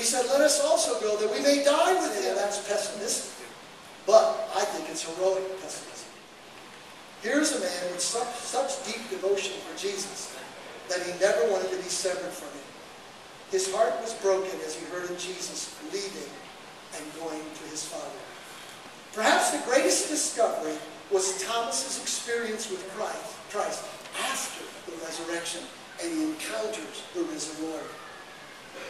He said, let us also go that we may die with him. That's pessimistic. But I think it's heroic pessimism. Here's a man with such deep devotion for Jesus that he never wanted to be severed from him. His heart was broken as he heard of Jesus leaving and going to his Father. Perhaps the greatest discovery was Thomas's experience with Christ after the resurrection, and he encounters the risen Lord.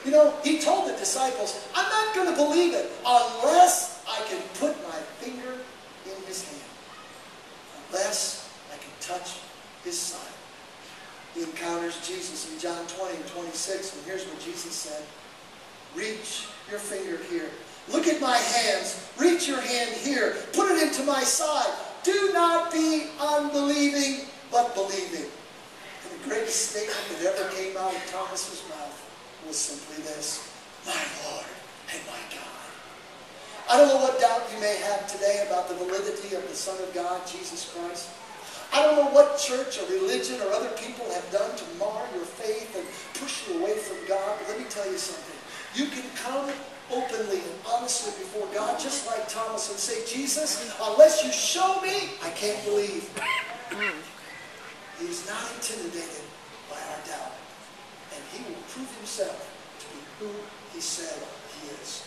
You know, he told the disciples, I'm not going to believe it unless I can put my finger in his hand, unless I can touch his side. He encounters Jesus in John 20 and 26, and here's what Jesus said. Reach your finger here. Look at my hands. Reach your hand here. Put it into my side. Do not be unbelieving, but believing. And the greatest statement that ever came out of Thomas's mouth was simply this: my Lord and my God. I don't know what doubt you may have today about the validity of the Son of God, Jesus Christ. I don't know what church or religion or other people have done to mar your faith and push you away from God, but let me tell you something. You can come openly and honestly before God, just like Thomas, and say, Jesus, unless you show me, I can't believe. He is not intimidated by our doubt, and he will prove himself to be who he said he is.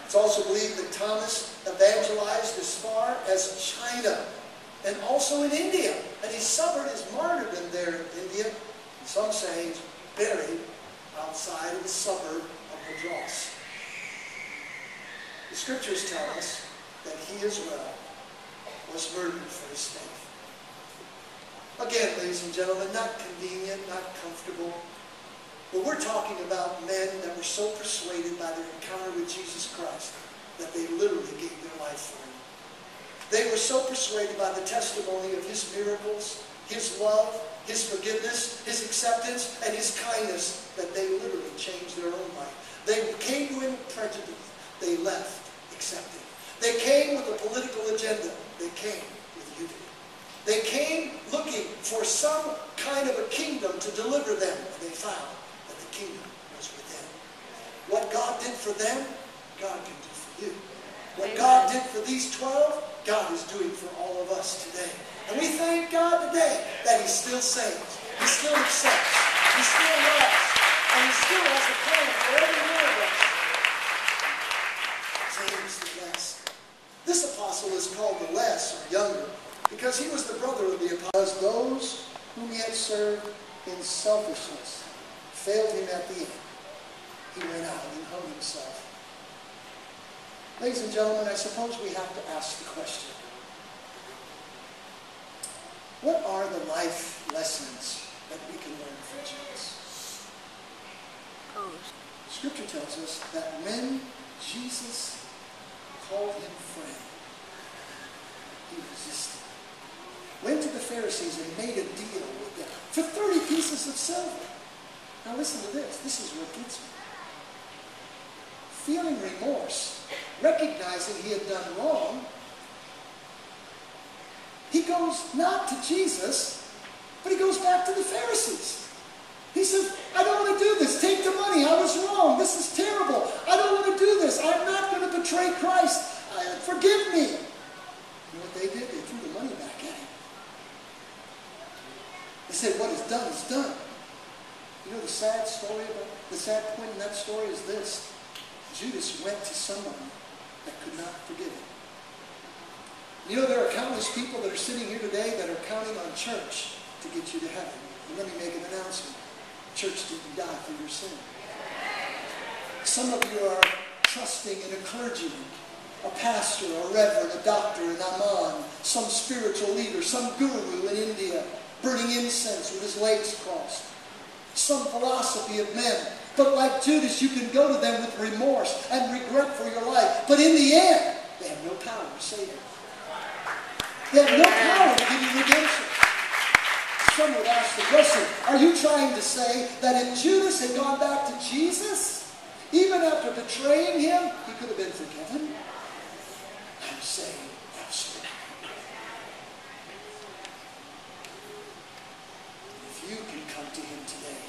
It's also believed that Thomas evangelized as far as China and also in India, and he suffered his martyrdom there in India. Some say he's buried outside of the suburb of Madras. The scriptures tell us that he as well was murdered for his faith. Again, ladies and gentlemen, not convenient, not comfortable, but we're talking about men that were so persuaded by their encounter with Jesus Christ that they literally gave their life for him. They were so persuaded by the testimony of his miracles, his love, his forgiveness, his acceptance, and his kindness that they literally changed their own life. They came to him with prejudice. They left accepting. They came with a political agenda. They came with unity. They came looking for some kind of a kingdom to deliver them, and they found that the kingdom was within. What God did for them, God can do for you. What God did for these 12, God is doing for all of us today. And we thank God today that he still saves, he still accepts, he still loves, and he still has a plan for every one of us. James the Less. This apostle is called the Less, or younger, because he was the brother of the apostles. Those whom he had served in selfishness failed him at the end. He went out and hung himself. Ladies and gentlemen, I suppose we have to ask the question, what are the life lessons that we can learn from Jesus? Scripture tells us that when Jesus called him friend, he resisted. Went to the Pharisees and made a deal with them for 30 pieces of silver. Now listen to this. This is what gets me. Feeling remorse, recognizing he had done wrong, he goes not to Jesus, but he goes back to the Pharisees. He says, I don't want to do this. Take the money. I was wrong. This is terrible. I don't want to do this. I'm not going to betray Christ. Forgive me. You know what they did? They threw the money back at him. They said, what is done is done. You know the sad point in that story is this. Judas went to someone that could not forgive him. You know, there are countless people that are sitting here today that are counting on church to get you to heaven. And let me make an announcement. Church didn't die for your sin. Some of you are trusting in a clergyman, a pastor, a reverend, a doctor, an imam, some spiritual leader, some guru in India, burning incense with his legs crossed. Some philosophy of men. But like Judas, you can go to them with remorse and regret for your life. But in the end, they have no power to save you. They have no power to give you redemption. Some would ask the question, are you trying to say that if Judas had gone back to Jesus, even after betraying him, he could have been forgiven? I'm saying absolutely. If you can come to him today,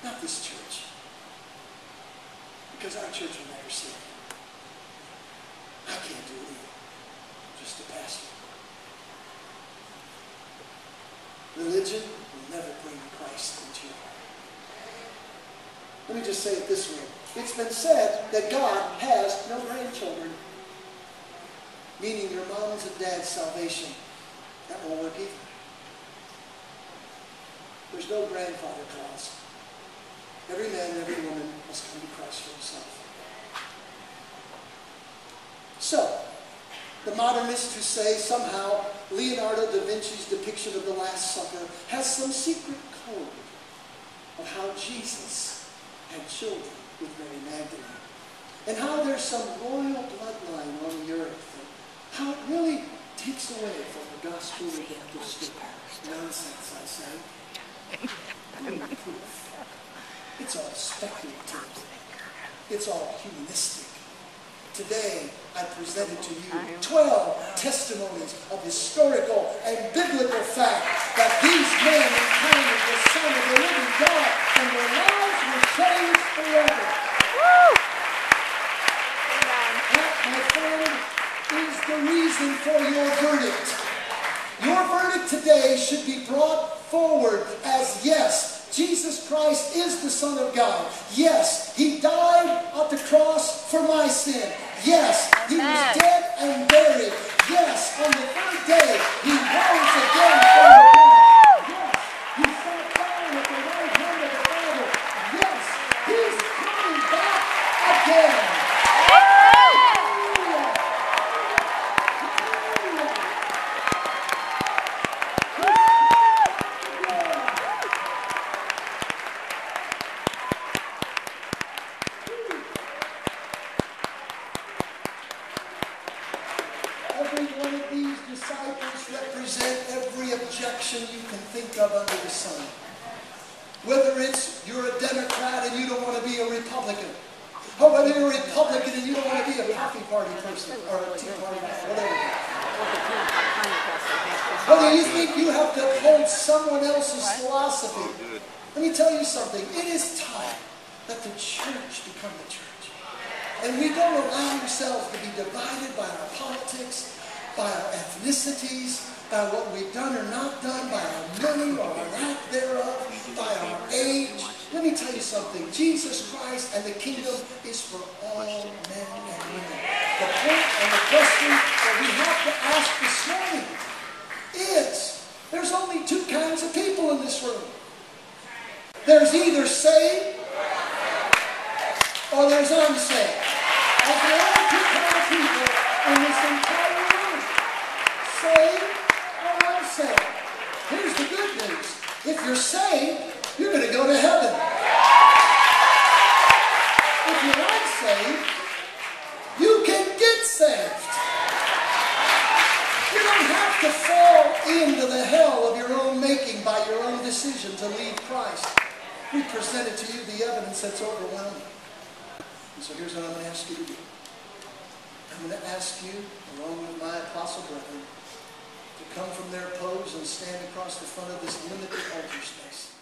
not this church, Because our church will never see it. I can't do it either. Just a pastor. Religion will never bring Christ into your heart. Let me just say it this way. It's been said that God has no grandchildren. Meaning your mom's and dad's salvation. That won't work either. There's no grandfather clause. Every man and every woman must come to Christ for himself. So, the modernists who say somehow Leonardo da Vinci's depiction of the Last Supper has some secret code of how Jesus had children with Mary Magdalene, and how there's some royal bloodline on the earth, and how it really takes away from the gospel redemptive story. Nonsense, I say. Proof. It's all speculative. It's all humanistic. Today, I presented to you 12 testimonies of historical and biblical fact that these men encountered the Son of the living God and their lives were changed forever. Woo! That, my friend, is the reason for your verdict. Your verdict today should be brought forward as yes, Jesus Christ is the Son of God. Yes, He died on the cross for my sin. Yes, He was dead and buried. Yes, on the third day, He rose again from the dead. Yes, He sat down at the right hand of the Father. Yes, He's coming back again. Every one of these disciples represent every objection you can think of under the sun. Whether it's you're a Democrat and you don't want to be a Republican, or whether you're a Republican and you don't want to be a coffee party person, or a tea party, whatever. Whether you think you have to uphold someone else's philosophy. Let me tell you something. It is time that the church become the church. And we don't allow ourselves to be divided by our politics, by our ethnicities, by what we've done or not done, by our money or our lack thereof, by our age. Let me tell you something. Jesus Christ and the kingdom is for all men and women. The point and the question that we have to ask this morning is, there's only two kinds of people in this room. There's either saved or there's unsaved. There's only two kinds of people in this entire room. Saved or unsaved. Here's the good news. If you're saved, you're going to go to heaven. If you're unsaved, you can get saved. You don't have to fall into the hell of your own making by your own decision to leave Christ. We presented to you the evidence that's overwhelming. And so here's what I'm going to ask you to do. I'm going to ask you, along with my apostle brethren, to come from their pose and stand across the front of this limited altar space.